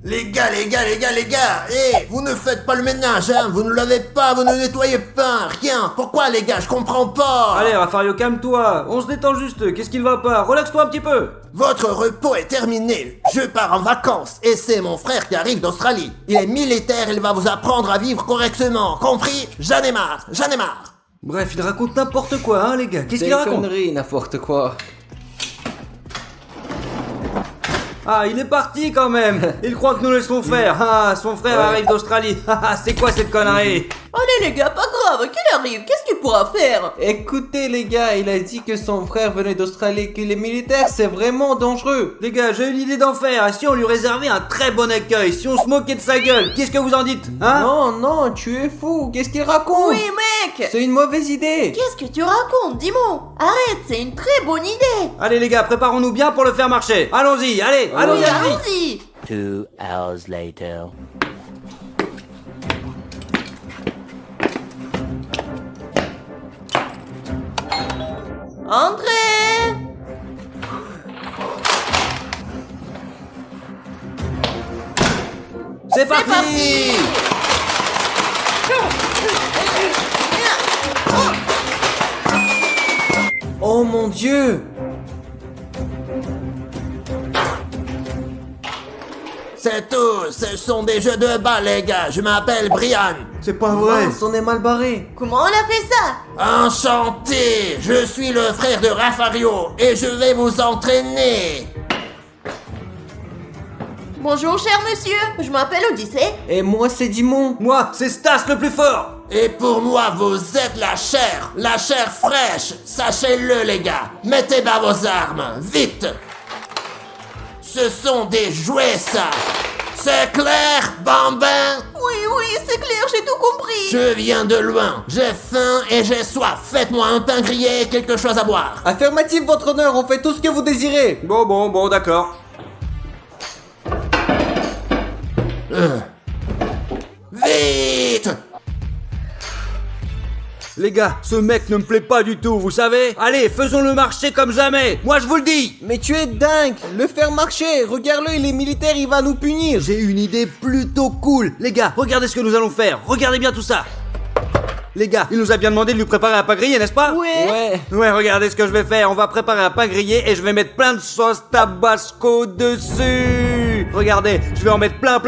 Les gars, vous ne faites pas le ménage, hein, vous ne lavez pas, vous ne nettoyez pas, rien. Pourquoi les gars, je comprends pas. Allez, Raffario, calme-toi. On se détend juste. Qu'est-ce qui ne va pas? Relaxe-toi un petit peu. Votre repos est terminé. Je pars en vacances et c'est mon frère qui arrive d'Australie. Il est militaire, il va vous apprendre à vivre correctement. Compris? J'en ai marre. Bref, il raconte n'importe quoi, hein, les gars. Qu'est-ce qu'il raconte? Des conneries, n'importe quoi. Ah, il est parti quand même. Il croit que nous laissons faire. Ah, son frère arrive d'Australie. Ah, c'est quoi cette connerie? Allez les gars, pas grave, qu'il arrive, qu'est-ce qu'il pourra faire? Écoutez les gars, il a dit que son frère venait d'Australie, que les militaires c'est vraiment dangereux. Les gars, j'ai une idée d'enfer. Et si on lui réservait un très bon accueil? Si on se moquait de sa gueule? Qu'est-ce que vous en dites? Hein? Non, tu es fou, qu'est-ce qu'il raconte? Oui mec! C'est une mauvaise idée. Qu'est-ce que tu racontes, dis-moi? Arrête, c'est une très bonne idée! Allez les gars, préparons-nous bien pour le faire marcher. Allons-y, allez, allons-y, Oui, allons-y. allons-y! 2 hours later. Entrez! C'est parti. parti. Oh mon Dieu. C'est tout, ce sont des jeux de bas les gars. Je m'appelle Brian. C'est pas vrai. Mince, on est mal barré. Comment on a fait ça? Enchanté, je suis le frère de Raffario et je vais vous entraîner. Bonjour cher monsieur, je m'appelle Odyssée. Et moi c'est Dimon. Moi, c'est Stas le plus fort. Et pour moi, vous êtes la chair fraîche. Sachez-le les gars, mettez bas vos armes, vite. Ce sont des jouets ça. C'est clair, bambin? Oui, c'est clair, j'ai tout compris. Je viens de loin, j'ai faim et j'ai soif. Faites-moi un pain grillé et quelque chose à boire. Affirmatif votre honneur, on fait tout ce que vous désirez. Bon, d'accord. Vite! Les gars, ce mec ne me plaît pas du tout, vous savez? Allez, faisons-le marcher comme jamais. Moi, je vous le dis. Mais tu es dingue. Le faire marcher. Regarde-le, il est militaire, il va nous punir. J'ai une idée plutôt cool. Les gars, regardez ce que nous allons faire. Regardez bien tout ça. Les gars, il nous a bien demandé de lui préparer un pain grillé, n'est-ce pas? Ouais. Ouais, regardez ce que je vais faire. On va préparer un pain grillé et je vais mettre plein de sauce tabasco dessus. Regardez, je vais en mettre plein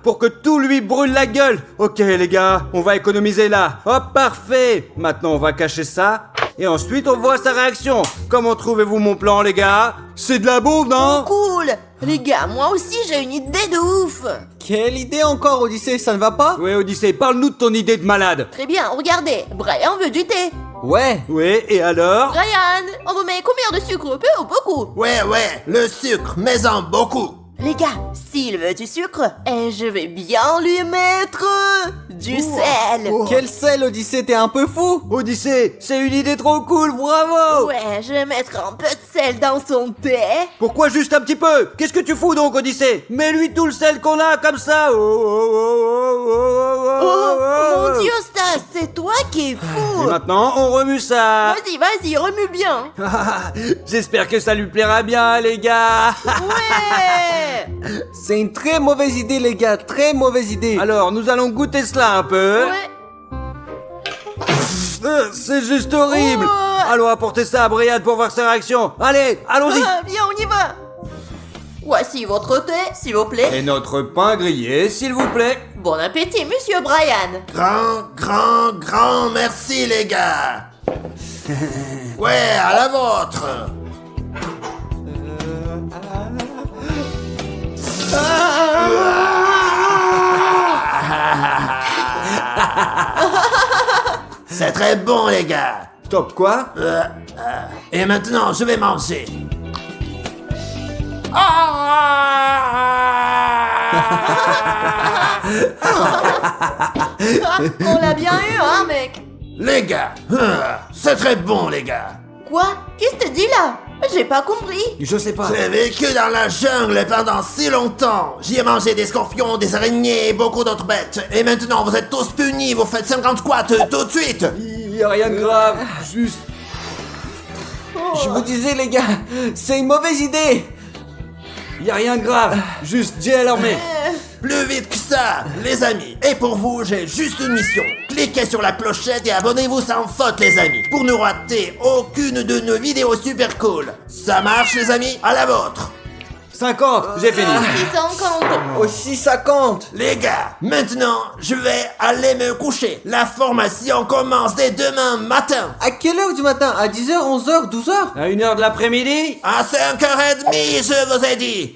pour que tout lui brûle la gueule. Ok les gars, on va économiser là. Hop, parfait. Maintenant, on va cacher ça. Et ensuite, on voit sa réaction. Comment trouvez-vous mon plan, les gars? C'est de la bombe, non? Cool. Les gars, moi aussi j'ai une idée de ouf. Quelle idée encore, Odyssée, ça ne va pas? Oui, Odyssée, parle-nous de ton idée de malade. Très bien, regardez, Brian veut du thé. Ouais. Oui, et alors? Brian, on vous met combien de sucre? Peu ou beaucoup? Ouais, le sucre, mais en beaucoup. Les gars, s'il veut du sucre, je vais bien lui mettre du sel. Quel sel, Odyssée, t'es un peu fou? Odyssée, c'est une idée trop cool, bravo! Ouais, je vais mettre un peu de sel dans son thé. Pourquoi juste un petit peu? Qu'est-ce que tu fous donc, Odyssée? Mets-lui tout le sel qu'on a, comme ça! Oh, mon Dieu, Stas, c'est toi qui es Et fou. maintenant, on remue ça! Vas-y, remue bien. J'espère que ça lui plaira bien, les gars! Ouais. C'est une très mauvaise idée, les gars, très mauvaise idée. Alors, nous allons goûter cela un peu. Ouais. C'est juste horrible! Oh. Allons apporter ça à Brian pour voir sa réaction. Allez, allons-y! Viens, on y va. Voici votre thé, s'il vous plaît. Et notre pain grillé, s'il vous plaît. Bon appétit, monsieur Brian. Grand merci les gars. Ouais, à la vôtre. C'est très bon les gars. Stop, quoi? Et maintenant, je vais manger. On l'a bien eu, hein, mec. Les gars, c'est très bon les gars. Quoi? Qu'est-ce que tu dis là? J'ai pas compris. Je sais pas. J'ai vécu dans la jungle pendant si longtemps. J'y ai mangé des scorpions, des araignées et beaucoup d'autres bêtes. Et maintenant, vous êtes tous punis, vous faites 50 squats tout de suite. Il y a rien de grave, juste... Je vous disais, les gars, c'est une mauvaise idée. Y a rien de grave, juste Jay à l'armée. Plus vite que ça, les amis. Et pour vous, j'ai juste une mission. Cliquez sur la clochette et abonnez-vous sans faute, les amis, pour ne rater aucune de nos vidéos super cool. Ça marche, les amis? À la vôtre. 50, j'ai fini. 50. Aussi 50. Les gars, maintenant, je vais aller me coucher. La formation commence dès demain matin. À quelle heure du matin? À 10h, 11h, 12h? À 1h de l'après-midi, À 5h30, je vous ai dit.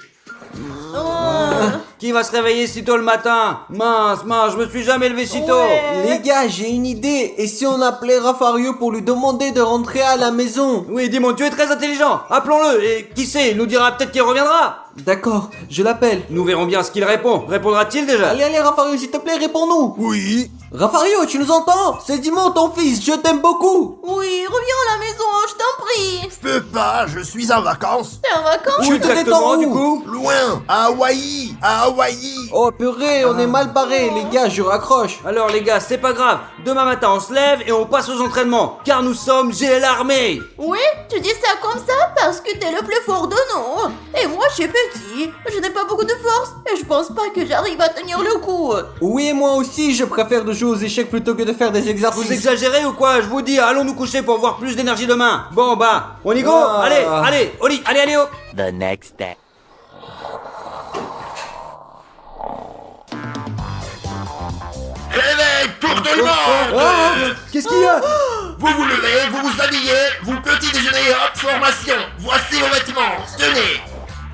qui va se réveiller si tôt le matin? Mince, je me suis jamais levé si tôt. Les gars, j'ai une idée. Et si on appelait Rafario pour lui demander de rentrer à la maison? Oui, dis-moi, tu es très intelligent. Appelons-le et qui sait, il nous dira peut-être qu'il reviendra. D'accord, je l'appelle. Nous verrons bien ce qu'il répond. Répondra-t-il déjà? Allez, Rafario, s'il te plaît, réponds-nous. Oui. Rafario, tu nous entends? C'est Dimon, ton fils, je t'aime beaucoup. Oui, reviens à la maison, je t'en prie. Je peux pas, je suis en vacances. T'es en vacances? Où Tu te exactement détends du où? coup? Loin, à Hawaï, à Hawaï. Oh purée, on est mal barrés, les gars, je raccroche. Alors les gars, c'est pas grave. Demain matin, on se lève et on passe aux entraînements. Car nous sommes Jay l'armée. Oui, tu dis ça comme ça parce que t'es le plus fort de nous. Et moi, je suis petit, je n'ai pas beaucoup de force et je pense pas que j'arrive à tenir le coup. Oui, et moi aussi, je préfère de jouer aux échecs plutôt que de faire des Vous exercices. exagérez ou quoi? Je vous dis, allons nous coucher pour avoir plus d'énergie demain. Bon bah, on y go. Ah. Allez, au lit, allez, hop. The next day. Réveil pour tout le monde. Qu'est-ce qu'il y a? Vous vous levez, vous vous habillez, vous petit déjeuner, hop, formation. Voici vos vêtements, tenez.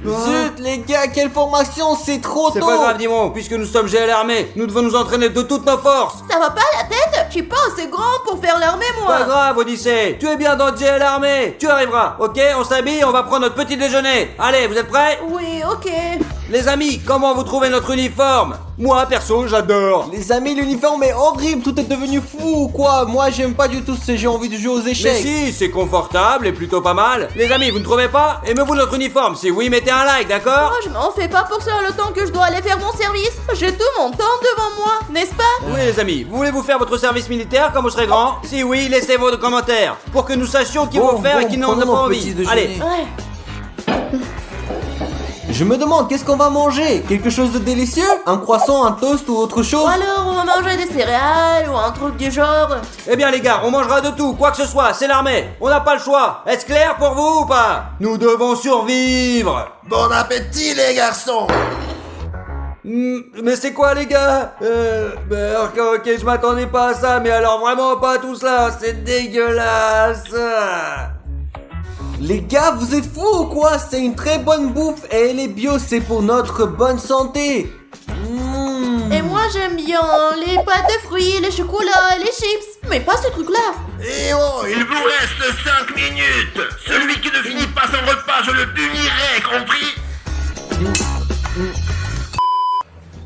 Zut, les gars, quelle formation, c'est trop tôt. C'est pas grave, Dimon, puisque nous sommes Jay l'armée. Nous devons nous entraîner de toutes nos forces. Ça va pas la tête? Je suis pas assez grand pour faire l'armée, moi. Pas grave, Odyssée. Tu es bien dans Jay l'armée. Tu arriveras, ok? On s'habille, on va prendre notre petit déjeuner. Allez, vous êtes prêts? Oui, ok. Les amis, comment vous trouvez notre uniforme? Moi, perso, j'adore. Les amis, l'uniforme est horrible, tout est devenu fou ou quoi? Moi, j'aime pas du tout ce j'ai envie de jouer aux Mais échecs. si, c'est confortable et plutôt pas mal. Les amis, vous ne trouvez pas? Aimez-vous notre uniforme? Si oui, mettez un like, d'accord? Moi, je m'en fais pas pour ça le temps que je dois aller faire mon service. J'ai tout mon temps devant moi, n'est-ce pas? Oui, les amis, voulez-vous faire votre service militaire quand vous serez grand? Si oui, laissez vos commentaires pour que nous sachions qui Bon, vous faire et qui n'en a prenons pas notre envie. petit déjeuner. Allez, Ouais. Je me demande, qu'est-ce qu'on va manger? Quelque chose de délicieux? Un croissant, un toast ou autre chose? Ou alors, on va manger des céréales ou un truc du genre. eh bien les gars, on mangera de tout, quoi que ce soit, c'est l'armée. On n'a pas le choix. Est-ce clair pour vous ou pas? Nous devons survivre. Bon appétit, les garçons. Mais c'est quoi les gars? Ok, je m'attendais pas à ça, mais alors vraiment pas tout cela, c'est dégueulasse. Les gars, vous êtes fous ou quoi? C'est une très bonne bouffe et elle est bio, c'est pour notre bonne santé. Et moi, j'aime bien les pâtes de fruits, les chocolats, les chips. Mais pas ce truc-là. Et oh, il vous reste 5 minutes. Celui qui ne finit pas son repas, je le punirai, compris?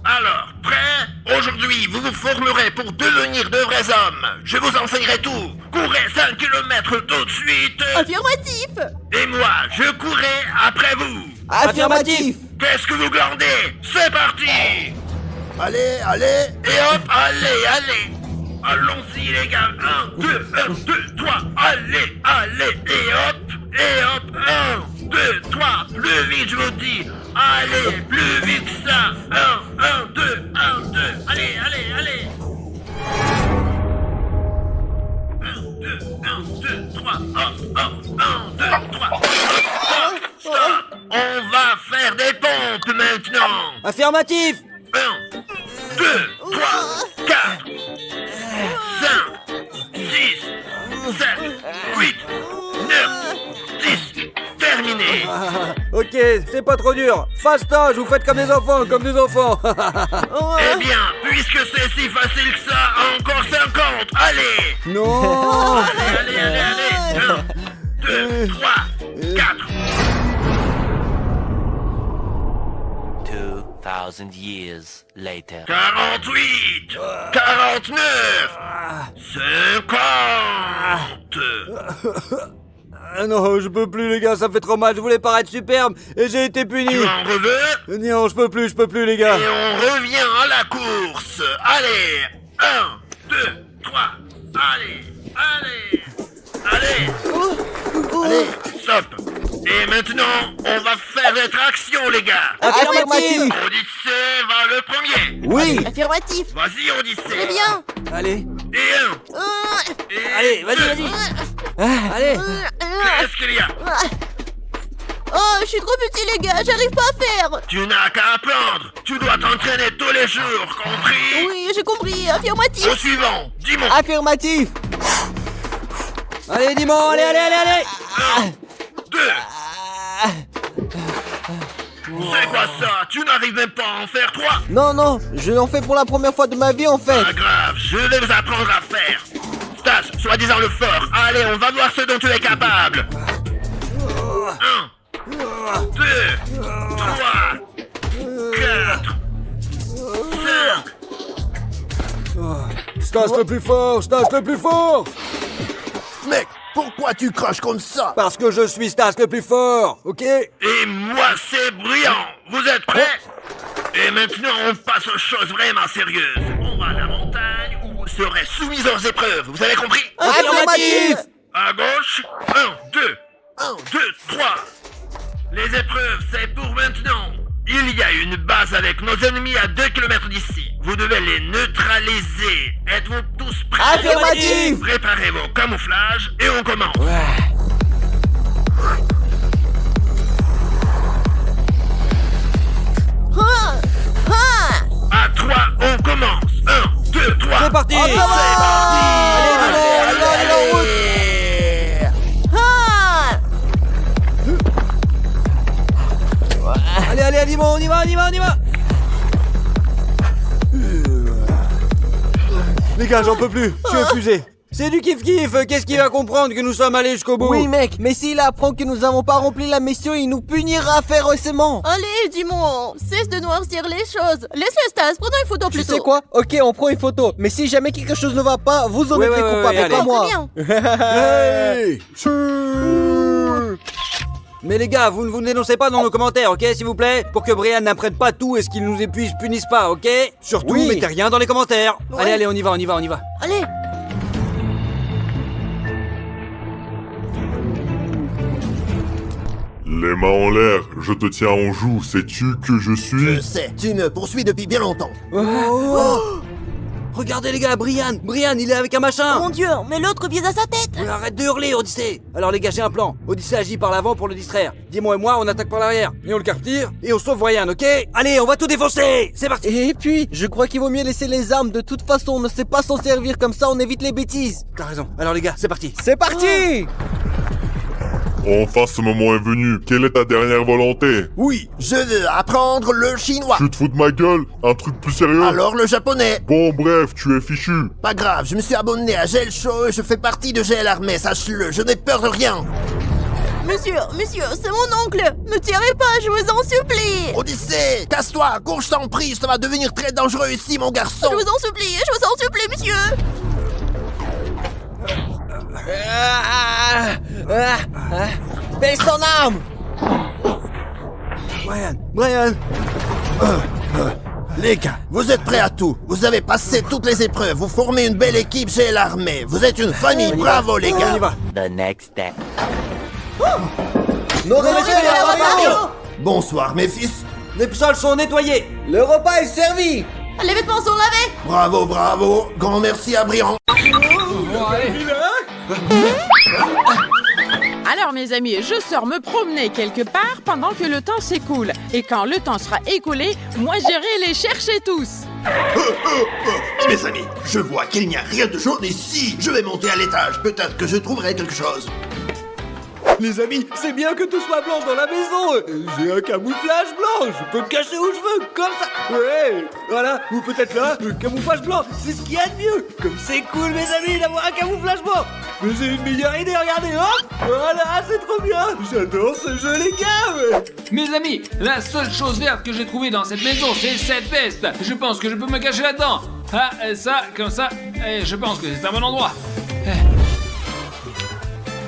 Alors, prêt? Aujourd'hui, vous vous formerez pour devenir de vrais hommes. Je vous enseignerai tout. Courez 5 km tout de suite. Affirmatif. Et moi, je courrai après vous. Affirmatif. Qu'est-ce que vous glandez? C'est parti. Allez, allez, et hop, allez. Allons-y, les gars. 1, 2, 3, allez, et hop, 1, 2, 3, plus vite, je vous dis. Allez, plus vite que ça. 1, 2, allez. 1, 2, 3, hop, 1, 2, 3, hop, stop. On va faire des pompes maintenant. Affirmatif. 1, 2, 3, 4, 5, 6, 7, 8, 9, 10. Terminé. Ok, c'est pas trop dur. Fastage, vous faites comme des enfants. Eh bien, puisque c'est si facile que ça, encore 50. Allez. Non. Allez. 1, 2, 3, 4. 2,000 years later. 48, 49, 50. Ah non, je peux plus les gars, ça fait trop mal. Je voulais paraître superbe et j'ai été puni. Tu en veux? Non, je peux plus les gars. Et on revient à la course. Allez, 1, 2, 3, allez. Allez, stop. Et maintenant, on va faire notre action, les gars. Affirmatif. Odyssée va le premier. Oui. Affirmatif. Vas-y, Odyssée. Très bien. Allez, Et un. Et allez, vas-y, deux. vas-y. Allez. Qu'est-ce qu'il y a? Oh, je suis trop petit, les gars, j'arrive pas à faire. Tu n'as qu'à apprendre. Tu dois t'entraîner tous les jours, compris? Oui, j'ai compris, affirmatif. Au suivant, dis-moi. Affirmatif. Allez, Dimon, allez, allez, allez, allez. 1, 2. C'est quoi ça? Tu n'arrives même pas à en faire 3? Non, non, je l'en fais pour la première fois de ma vie en fait. Pas grave, je vais vous apprendre à faire. Stas, soi-disant le fort. Allez, on va voir ce dont tu es capable. 1, 2, 3, 4, 5. Stas le plus fort, Stas le plus fort. Mec, pourquoi tu craches comme ça? Parce que je suis Stas le plus fort, ok? Et moi, c'est brillant. Vous êtes prêts? Et maintenant, on passe aux choses vraiment sérieuses. On va à la montagne où vous serez soumis aux épreuves. Vous avez compris? Affirmatif. À gauche. 1, 2. 1, 2, 3. Les épreuves, c'est pour maintenant. Il y a une base avec nos ennemis à 2 km d'ici. Vous devez les neutraliser. Êtes-vous tous prêts? Affirmatif. Préparez vos camouflages et on commence. À 3, on commence. 1, 2, 3. C'est parti. Allez, Dimon, en route. Allez, allez, Dimon, on y va, on y va, on y va. Les gars, j'en peux plus, je suis épuisé. C'est du kiff-kiff, qu'est-ce qu'il va comprendre que nous sommes allés jusqu'au bout? Oui mec, mais s'il apprend que nous n'avons pas rempli la mission, il nous punira férocement. Allez, Dimon, cesse de noircir les choses. Laisse-le, Stas, prenons une photo Tu plutôt. sais quoi? Ok, on prend une photo. Mais si jamais quelque chose ne va pas, vous en Ouais, êtes ouais, les ouais, coupables, ouais, pas allez. moi. Très bien. Hey. Mais les gars, vous ne vous dénoncez pas dans nos commentaires, ok, s'il vous plaît? Pour que Brian n'apprenne pas tout et ce qu'il nous épuise punisse pas, ok? Surtout, Oui. mettez rien dans les commentaires. Ouais. Allez, allez, on y va, on y va, on y va. Allez. Les mains en l'air, je te tiens en joue, sais-tu que je suis? Je sais, tu me poursuis depuis bien longtemps. Regardez les gars, Brian, il est avec un machin. Mon Dieu, mais l'autre vise à sa tête. Arrête de hurler, Odyssée. Alors les gars, j'ai un plan. Odyssée agit par l'avant pour le distraire. Dimon et moi, on attaque par l'arrière. Et on le capture, et on sauve Brian, ok? Allez, on va tout défoncer. C'est parti. Et puis, je crois qu'il vaut mieux laisser les armes. De toute façon, on ne sait pas s'en servir, comme ça on évite les bêtises. T'as raison. Alors les gars, c'est parti. C'est parti. Enfin, ce moment est venu. Quelle est ta dernière volonté? Oui, je veux apprendre le chinois. Tu te fous de ma gueule? Un truc plus sérieux? Alors le japonais. Bon, bref, tu es fichu. Pas grave, je me suis abonné à Gel Show et je fais partie de Gel Armée, sache-le, je n'ai peur de rien. Monsieur, c'est mon oncle. Ne tirez pas, je vous en supplie. Odyssée, casse-toi, cours, je t'en prie, ça va devenir très dangereux ici, mon garçon. Je vous en supplie, monsieur. Baisse ton arme. Brian. Les gars, vous êtes prêts à tout. Vous avez passé toutes les épreuves, vous formez une belle équipe chez l'armée. Vous êtes une famille, bravo les On gars. y va. The next day. Nos Bonsoir mes fils. Les sols sont nettoyés. Le repas est servi. Les vêtements sont lavés. Bravo. Grand merci à Briand. Alors mes amis, je sors me promener quelque part pendant que le temps s'écoule. Et quand le temps sera écoulé, moi j'irai les chercher tous. Mes amis, je vois qu'il n'y a rien de jaune ici. Je vais monter à l'étage, peut-être que je trouverai quelque chose. Les amis, c'est bien que tout soit blanc dans la maison. J'ai un camouflage blanc, je peux me cacher où je veux, comme ça. Ouais, voilà, ou peut-être là, le camouflage blanc, c'est ce qu'il y a de mieux. Comme c'est cool, mes amis, d'avoir un camouflage blanc. Mais j'ai une meilleure idée, regardez, hop. Voilà, c'est trop bien. J'adore ce jeu, les gars. Mes amis, la seule chose verte que j'ai trouvée dans cette maison, c'est cette veste. Je pense que je peux me cacher là-dedans. Ah, ça, comme ça, je pense que c'est un bon endroit.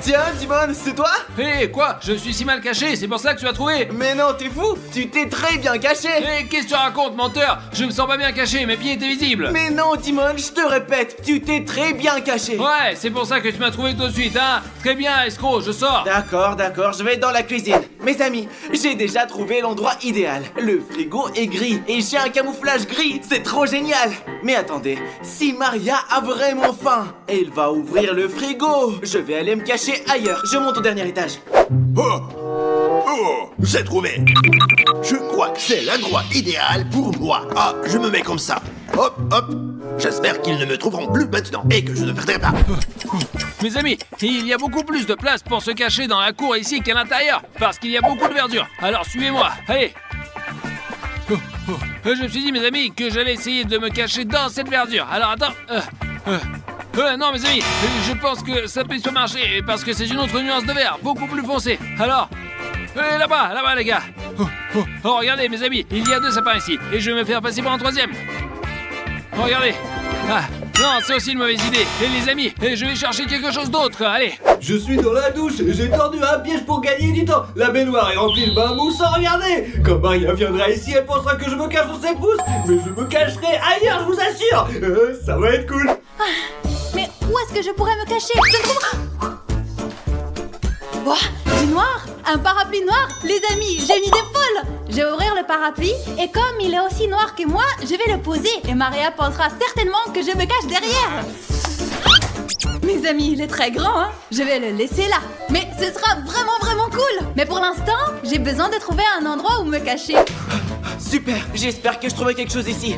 Tiens, Dimon, c'est toi? Hé, quoi? Je suis si mal caché, c'est pour ça que tu as trouvé? Mais non, t'es fou! Tu t'es très bien caché! Hé, qu'est-ce que tu racontes, menteur? Je me sens pas bien caché, mes pieds étaient visibles. Mais non, Dimon, je te répète, tu t'es très bien caché! Ouais, c'est pour ça que tu m'as trouvé tout de suite, hein? Très bien, escroc, je sors. D'accord, je vais dans la cuisine. Mes amis, j'ai déjà trouvé l'endroit idéal. Le frigo est gris et j'ai un camouflage gris, c'est trop génial! Mais attendez, si Maria a vraiment faim, elle va ouvrir le frigo. Je vais aller me cacher ailleurs. Je monte au dernier étage. Oh, j'ai trouvé. Je crois que c'est l'endroit idéal pour moi. Ah, je me mets comme ça. Hop, hop. J'espère qu'ils ne me trouveront plus maintenant et que je ne perdrai pas. Mes amis, il y a beaucoup plus de place pour se cacher dans la cour ici qu'à l'intérieur, parce qu'il y a beaucoup de verdure. Alors suivez-moi, allez. Je me suis dit, mes amis, que j'allais essayer de me cacher dans cette verdure. Alors attends. Non, mes amis, je pense que ça peut pas marcher parce que c'est une autre nuance de vert, beaucoup plus foncée. Alors, là-bas, les gars. Oh, regardez, mes amis, il y a 2 sapins ici et je vais me faire passer pour un 3e. Oh, regardez. Ah, non, c'est aussi une mauvaise idée. Et les amis, je vais chercher quelque chose d'autre. Allez. Je suis dans la douche et j'ai tendu un piège pour gagner du temps. La baignoire est remplie de bain moussant, regardez. Quand Maria viendra ici, elle pensera que je me cache dans ses pouces. Mais je me cacherai ailleurs, je vous assure. Ça va être cool. Mais où est-ce que je pourrais me cacher? Je ne trouve... Ouah, du noir? Un parapluie noir? Les amis, j'ai une idée folle! Je vais ouvrir le parapluie et comme il est aussi noir que moi, je vais le poser et Maria pensera certainement que je me cache derrière. Mes amis, il est très grand, hein? Je vais le laisser là. Mais ce sera vraiment cool! Mais pour l'instant, j'ai besoin de trouver un endroit où me cacher. Super, j'espère que je trouverai quelque chose ici.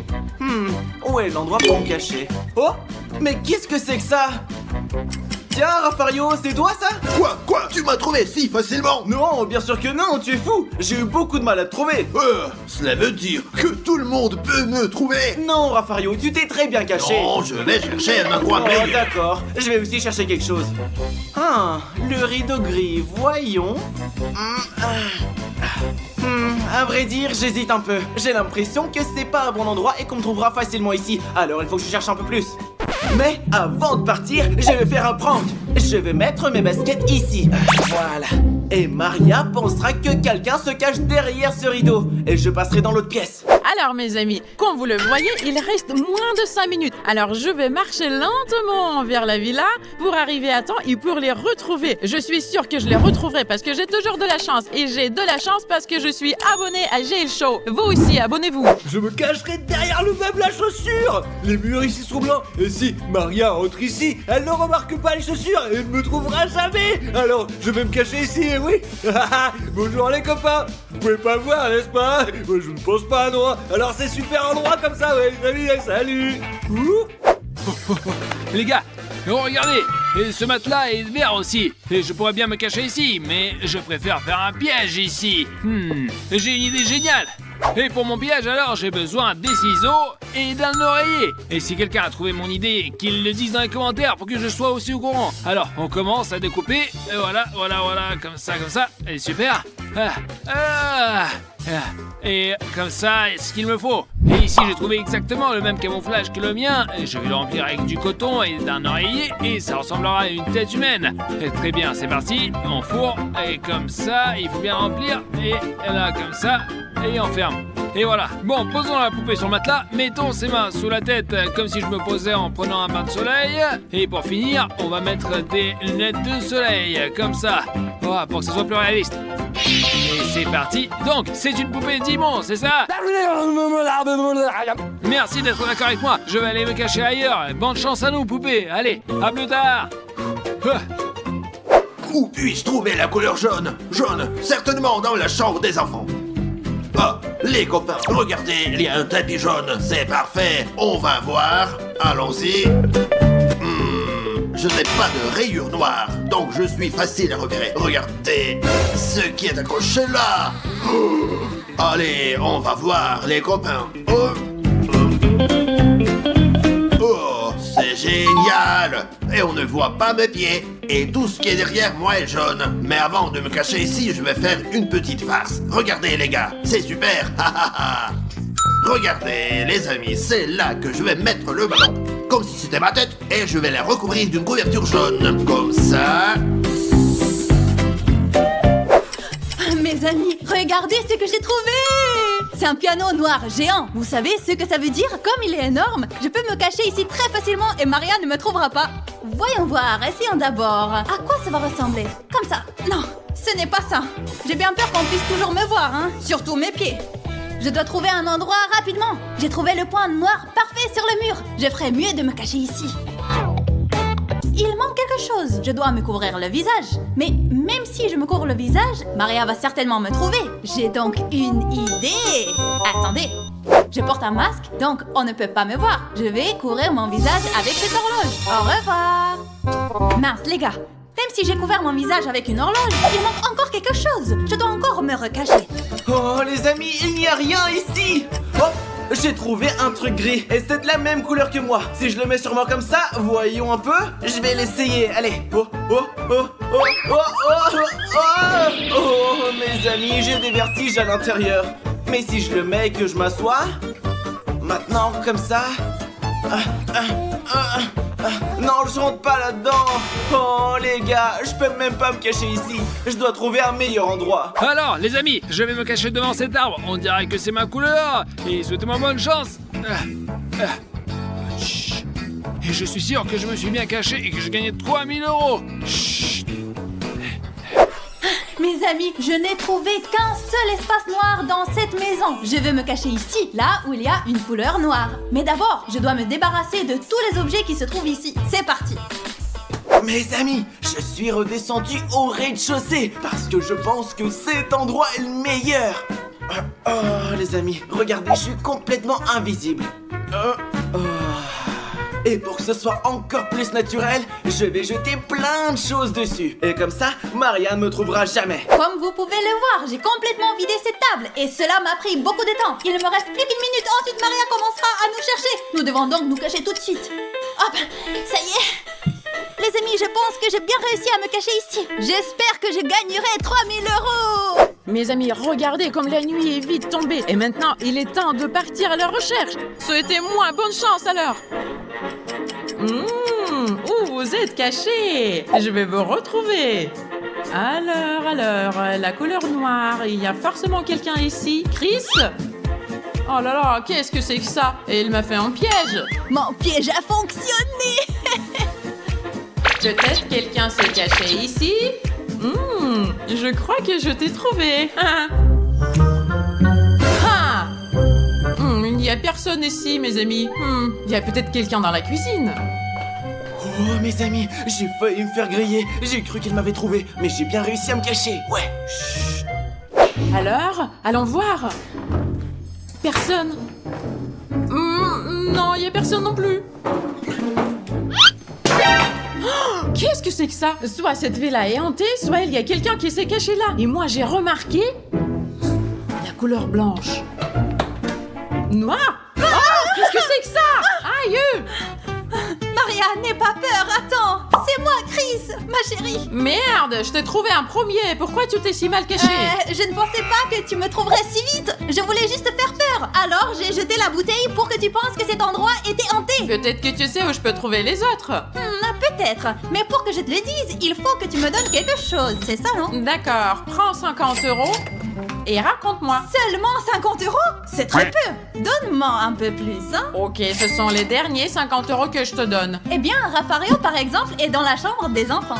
Où est l'endroit pour me cacher? Oh, mais qu'est-ce que c'est que ça? Tiens, Raffario, c'est toi ça? Quoi? Tu m'as trouvé si facilement? Non, bien sûr que non, tu es fou. J'ai eu beaucoup de mal à te trouver. Cela veut dire que tout le monde peut me trouver? Non, Raffario, tu t'es très bien caché. Non, je vais chercher un endroit meilleur. D'accord, je vais aussi chercher quelque chose. Le rideau gris, voyons. À vrai dire, j'hésite un peu. J'ai l'impression que c'est pas un bon endroit et qu'on me trouvera facilement ici. Alors il faut que je cherche un peu plus. Mais avant de partir, je vais faire un prank. Je vais mettre mes baskets ici. Voilà. Et Maria pensera que quelqu'un se cache derrière ce rideau. Et je passerai dans l'autre pièce. Alors mes amis, comme vous le voyez, il reste moins de 5 minutes. Alors je vais marcher lentement vers la villa pour arriver à temps et pour les retrouver. Je suis sûre que je les retrouverai parce que j'ai toujours de la chance. Et j'ai de la chance parce que je suis abonné à GL Show. Vous aussi, abonnez-vous. Je me cacherai derrière le meuble à chaussures. Les murs ici sont blancs. Et si Maria entre ici, elle ne remarque pas les chaussures et ne me trouvera jamais. Alors je vais me cacher ici, et oui. Bonjour les copains. Vous pouvez pas voir, n'est-ce pas? Moi je ne pense pas, non. Alors c'est super endroit comme ça, ouais. Salut. Les gars, regardez, et ce matelas est vert aussi. Et je pourrais bien me cacher ici, mais je préfère faire un piège ici. J'ai une idée géniale. Et pour mon piège, alors, j'ai besoin des ciseaux et d'un oreiller. Et si quelqu'un a trouvé mon idée, qu'il le dise dans les commentaires pour que je sois aussi au courant. Alors, on commence à découper. Et voilà, comme ça. Et super. Et comme ça, ce qu'il me faut. Et ici, j'ai trouvé exactement le même camouflage que le mien. Et je vais le remplir avec du coton et d'un oreiller. Et ça ressemblera à une tête humaine. Et très bien, c'est parti. On fourre. Et comme ça, il faut bien remplir. Et là, comme ça. Et on ferme. Et voilà. Bon, posons la poupée sur le matelas. Mettons ses mains sous la tête comme si je me posais en prenant un bain de soleil. Et pour finir, on va mettre des lunettes de soleil. Comme ça. Voilà, pour que ça soit plus réaliste. Et c'est parti. Donc, c'est une poupée Dimon, c'est ça? Merci d'être d'accord avec moi. Je vais aller me cacher ailleurs. Bonne chance à nous, poupée. Allez, à plus tard. Où puis-je trouver la couleur jaune? Jaune, certainement dans la chambre des enfants. Ah, les copains, regardez, il y a un tapis jaune, c'est parfait. On va voir, allons-y. Je n'ai pas de rayures noires, donc je suis facile à repérer. Regardez ce qui est accroché là. Allez, on va voir, les copains. Oh, c'est génial. Et on ne voit pas mes pieds. Et tout ce qui est derrière moi est jaune. Mais avant de me cacher ici, je vais faire une petite farce. Regardez les gars, c'est super. Regardez les amis, c'est là que je vais mettre le ballon. Comme si c'était ma tête. Et je vais la recouvrir d'une couverture jaune. Comme ça. les amis, regardez ce que j'ai trouvé! C'est un piano noir géant. Vous savez ce que ça veut dire? Comme il est énorme, je peux me cacher ici très facilement et Maria ne me trouvera pas. Voyons voir, essayons d'abord. À quoi ça va ressembler? Comme ça. Non, ce n'est pas ça. J'ai bien peur qu'on puisse toujours me voir, hein. Surtout mes pieds. Je dois trouver un endroit rapidement. J'ai trouvé le point noir parfait sur le mur. Je ferais mieux de me cacher ici. Il manque quelque chose. Je dois me couvrir le visage. Mais même si je me couvre le visage, Maria va certainement me trouver. J'ai donc une idée. Attendez. Je porte un masque, donc on ne peut pas me voir. Je vais couvrir mon visage avec cette horloge. Au revoir. Mince, les gars. Même si j'ai couvert mon visage avec une horloge, il manque encore quelque chose. Je dois encore me recacher. Oh les amis, il n'y a rien ici. Oh, j'ai trouvé un truc gris et c'est de la même couleur que moi. Si je le mets sur moi comme ça, voyons un peu. Je vais l'essayer. Allez. Oh, oh, oh, oh, oh, oh, oh, oh, mes amis, j'ai des vertiges à l'intérieur. Mais si je le mets et que je m'assois, maintenant comme ça. Non, je rentre pas là-dedans. Oh les gars, je peux même pas me cacher ici. Je dois trouver un meilleur endroit. Alors, les amis, je vais me cacher devant cet arbre. On dirait que c'est ma couleur. Et souhaitez-moi bonne chance. Chut. Et je suis sûr que je me suis bien caché et que je gagnais 3000 €. Chut. Mes amis, je n'ai trouvé qu'un seul espace noir dans cette maison. Je vais me cacher ici, là où il y a une couleur noire. Mais d'abord, je dois me débarrasser de tous les objets qui se trouvent ici. C'est parti. Mes amis, je suis redescendu au rez-de-chaussée parce que je pense que cet endroit est le meilleur. Oh les amis, regardez, je suis complètement invisible. Et pour que ce soit encore plus naturel, je vais jeter plein de choses dessus. Et comme ça, Maria ne me trouvera jamais. Comme vous pouvez le voir, j'ai complètement vidé cette table. Et cela m'a pris beaucoup de temps. Il ne me reste plus qu'une minute. Ensuite, Maria commencera à nous chercher. Nous devons donc nous cacher tout de suite. Hop, ça y est. Les amis, je pense que j'ai bien réussi à me cacher ici. J'espère que je gagnerai 3000 €. Mes amis, regardez comme la nuit est vite tombée. Et maintenant, il est temps de partir à la recherche. Souhaitez-moi bonne chance alors. Où vous êtes cachés? Je vais vous retrouver. Alors, la couleur noire, il y a forcément quelqu'un ici. Chris? Oh là là, qu'est-ce que c'est que ça? Et il m'a fait un piège. Mon piège a fonctionné. Peut-être quelqu'un s'est caché ici. Je crois que je t'ai trouvé. Il n'y a personne ici, mes amis. Il y a peut-être quelqu'un dans la cuisine. Oh mes amis, j'ai failli me faire griller. J'ai cru qu'il m'avait trouvé, mais j'ai bien réussi à me cacher. Ouais. Chut. Alors, allons voir. Personne. Non, il n'y a personne non plus. Oh, qu'est-ce que c'est que ça? Soit cette villa est hantée, soit il y a quelqu'un qui s'est caché là. Et moi, j'ai remarqué la couleur blanche. Noir. Oh, qu'est-ce que c'est que ça? Aïe! Maria, n'aie pas peur, attends. C'est moi, Chris, ma chérie. Merde, je t'ai trouvé un premier. Pourquoi tu t'es si mal caché? Je ne pensais pas que tu me trouverais si vite. Je voulais juste te faire peur. Alors, j'ai jeté la bouteille pour que tu penses que cet endroit était hanté. Peut-être que tu sais où je peux trouver les autres. Peut-être. Mais pour que je te le dise, il faut que tu me donnes quelque chose. C'est ça, non? D'accord, prends 50 € et raconte-moi. Seulement 50 €? C'est très peu. Donne-moi un peu plus, hein? Ok, ce sont les derniers 50 € que je te donne. Eh bien, Raffario, par exemple, est dans la chambre des enfants.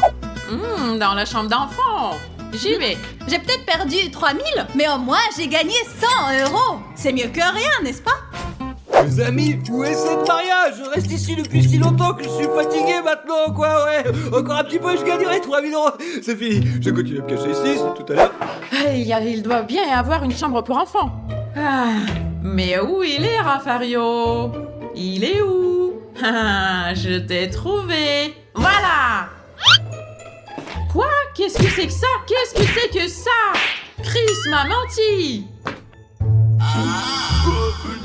Dans la chambre d'enfants. J'y vais. J'ai peut-être perdu 3000, mais au moins j'ai gagné 100 €. C'est mieux que rien, n'est-ce pas? Les amis, où est cette Maria? Je reste ici depuis si longtemps que je suis fatigué maintenant, quoi, ouais. Encore un petit peu, je gagnerai 3000 €. C'est fini, je continue à me cacher ici, c'est tout à l'heure. Il doit bien y avoir une chambre pour enfants. Mais où il est, Raffario? Il est où? Je t'ai trouvé. Voilà. Quoi? Qu'est-ce que c'est que ça? Qu'est-ce que c'est que ça? Chris m'a menti.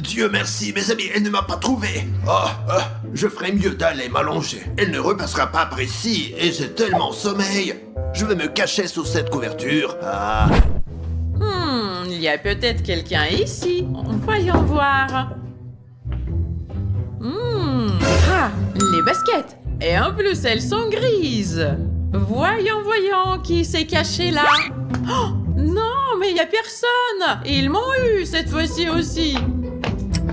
Dieu merci, mes amis, elle ne m'a pas trouvé. Je ferais mieux d'aller m'allonger. Elle ne repassera pas par ici, et j'ai tellement sommeil. Je vais me cacher sous cette couverture. Il y a peut-être quelqu'un ici. Voyons voir. Les baskets. Et en plus, elles sont grises. Voyons, qui s'est caché là. Oh, non, mais mais il y a personne. Et ils m'ont eu cette fois-ci aussi.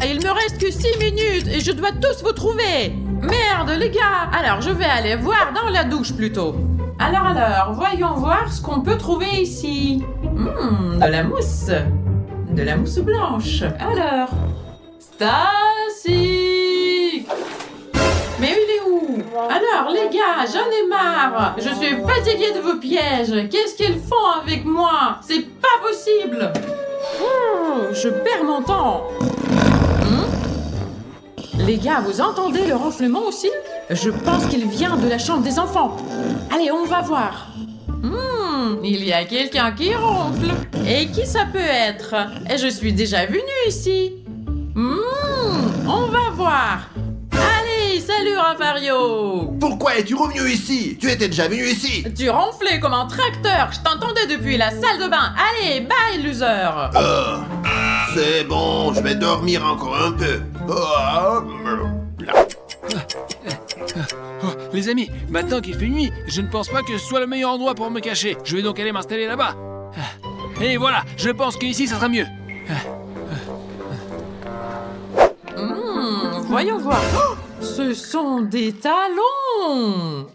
Et il me reste que 6 minutes et je dois tous vous trouver. Merde, les gars. Alors, je vais aller voir dans la douche plutôt. Alors, voyons voir ce qu'on peut trouver ici. De la mousse. De la mousse blanche. Alors, Stacy. Mais il est où? Alors, les gars, j'en ai marre. Je suis fatiguée de vos pièges. Qu'est-ce qu'ils font avec moi? C'est pas possible. Je perds mon temps. Les gars, vous entendez le ronflement aussi? Je pense qu'il vient de la chambre des enfants. Allez, on va voir. Il y a quelqu'un qui ronfle. Et qui ça peut être? Et je suis déjà venue ici. On va voir. Allez, salut Rafario. Pourquoi es-tu revenu ici? Tu étais déjà venu ici. Tu ronflais comme un tracteur. Je t'entendais depuis la salle de bain. Allez, bye, loser. C'est bon, je vais dormir encore un peu. Les amis, maintenant qu'il fait nuit, je ne pense pas que ce soit le meilleur endroit pour me cacher. Je vais donc aller m'installer là-bas. Et voilà, je pense qu'ici, ça sera mieux. Voyons voir. Ce sont des talons.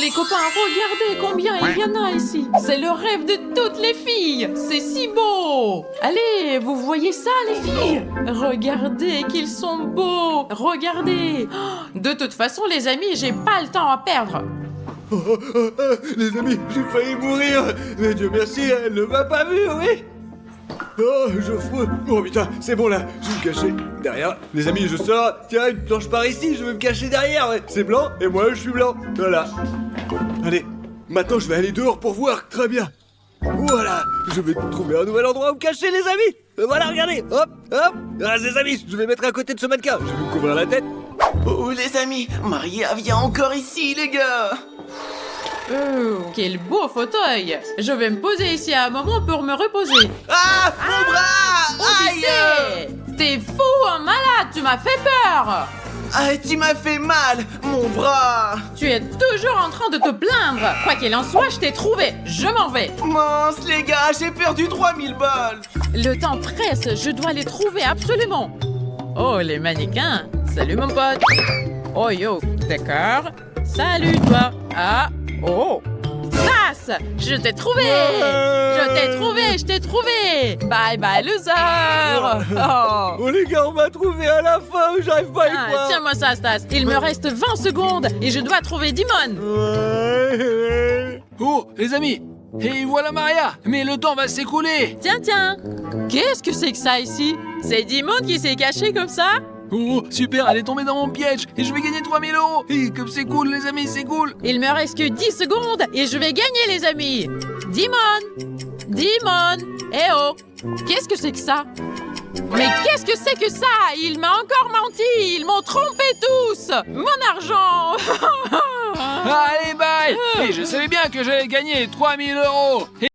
Les copains, regardez combien il y en a ici. C'est le rêve de toutes les filles. C'est si beau. Allez, vous voyez ça, les filles? Regardez qu'ils sont beaux. Regardez. De toute façon, les amis, j'ai pas le temps à perdre. Les amis, j'ai failli mourir. Mais Dieu merci, elle ne m'a pas vu, oui. Oh, Geoffroy. Oh putain, c'est bon là, je vais me cacher derrière. Les amis, je sors. Tiens, une planche par ici, je vais me cacher derrière. Ouais. C'est blanc et moi je suis blanc. Voilà. Allez, maintenant je vais aller dehors pour voir. Très bien. Voilà, je vais trouver un nouvel endroit où me cacher, les amis. Voilà, regardez. Hop, hop. Ah, les amis, je vais mettre à côté de ce mannequin. Je vais me couvrir la tête. Oh, les amis, Maria vient encore ici, les gars. Quel beau fauteuil. Je vais me poser ici à un moment pour me reposer. Ah, mon bras. Aïe. Odyssée, t'es fou, un malade, tu m'as fait peur. Ah, tu m'as fait mal, mon bras. Tu es toujours en train de te plaindre. Quoi qu'il en soit, je t'ai trouvé. Je m'en vais. Mince, les gars, j'ai perdu 3000 balles. Le temps presse, je dois les trouver absolument. Oh, les mannequins. Salut, mon pote. Oh, yo, d'accord. Salut, toi. Ah, oh. Stas, je t'ai trouvé. Je t'ai trouvé. Bye, bye, loser. Oh. Oh les gars, on m'a trouvé à la fin. J'arrive pas à y croire. Tiens-moi ça, Stas. Il me reste 20 secondes et je dois trouver Dimon. Oh, les amis. Et voilà Maria. Mais le temps va s'écouler. Tiens. Qu'est-ce que c'est que ça ici? C'est Dimon qui s'est caché comme ça? Oh, super, elle est tombée dans mon piège et je vais gagner 3000 €. Et comme c'est cool, les amis, c'est cool. Il me reste que 10 secondes et je vais gagner, les amis. Dimon. Eh oh. Qu'est-ce que c'est que ça? Mais qu'est-ce que c'est que ça? Il m'a encore menti. Ils m'ont trompé tous. Mon argent. Allez, bye. Et je savais bien que j'allais gagner 3000 €.